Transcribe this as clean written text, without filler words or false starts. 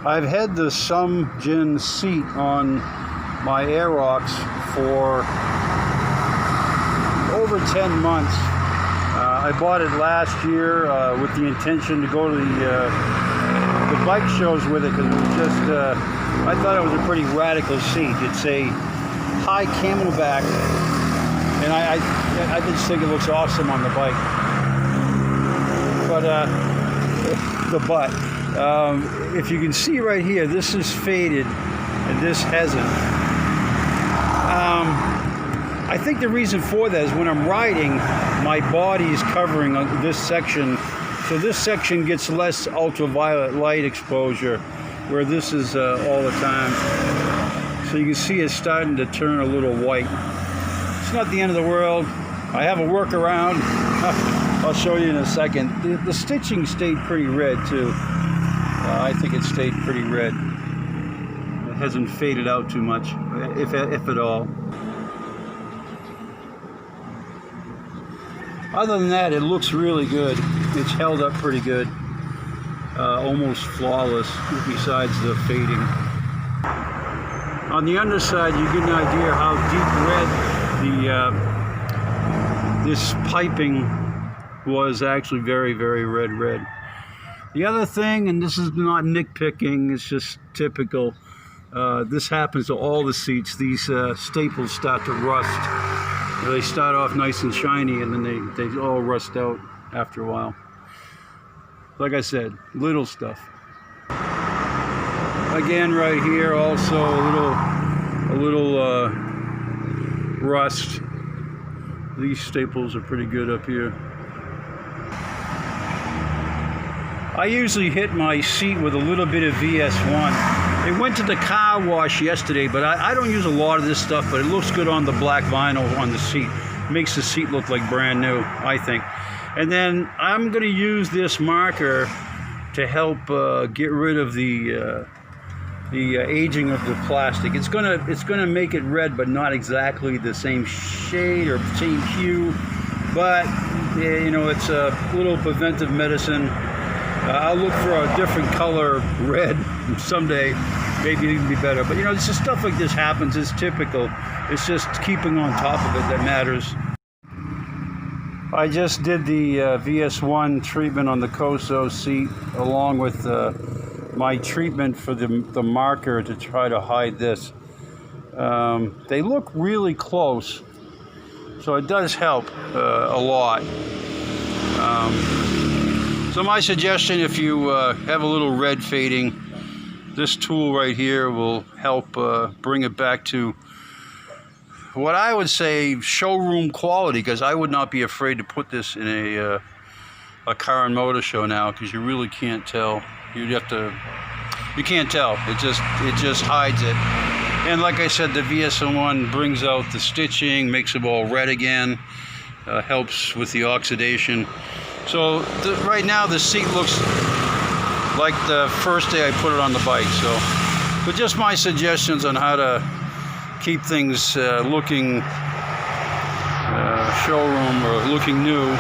I've had the Somjin seat on my Aerox for over 10 months. I bought it last year with the intention to go to the bike shows with it, because it was just, I thought it was a pretty radical seat. It's a high camelback, and I just think it looks awesome on the bike. But if you can see right here, this is faded and this hasn't. I think the reason for that is when I'm riding, my body is covering this section, so this section gets less ultraviolet light exposure, where this is all the time. So you can see it's starting to turn a little white. It's not the end of the world. I have a workaround. I'll show you in a second. The stitching stayed pretty red too. I think it stayed pretty red. It hasn't faded out too much, if at all. Other than that, it looks really good. It's held up pretty good. Almost flawless, besides the fading. On the underside, you get an idea how deep red this piping was. Actually very, very red. The other thing, and this is not nitpicking, it's just typical, this happens to all the seats. These staples start to rust. They start off nice and shiny, and then they all rust out after a while. Like I said, little stuff. Again, right here, also a little rust. These staples are pretty good up here. I usually hit my seat with a little bit of VS1. It went to the car wash yesterday, but I don't use a lot of this stuff, but it looks good on the black vinyl on the seat. Makes the seat look like brand new, I think. And then I'm going to use this marker to help get rid of the aging of the plastic. It's gonna make it red, but not exactly the same shade or same hue. But you know, it's a little preventive medicine. I'll look for a different color red someday. Maybe it'll be better. But you know, it's just stuff like this happens. It's typical. It's just keeping on top of it that matters. I just did the VS1 treatment on the Koso seat, along with my treatment for the marker to try to hide this. They look really close, so it does help a lot. So my suggestion, if you have a little red fading, this tool right here will help bring it back to what I would say showroom quality, because I would not be afraid to put this in a car and motor show now, because you really can't tell. You can't tell. It just hides it. And like I said, the VS1 brings out the stitching, makes it all red again, helps with the oxidation. So right now the seat looks like the first day I put it on the bike. So, but just my suggestions on how to keep things looking showroom or looking new.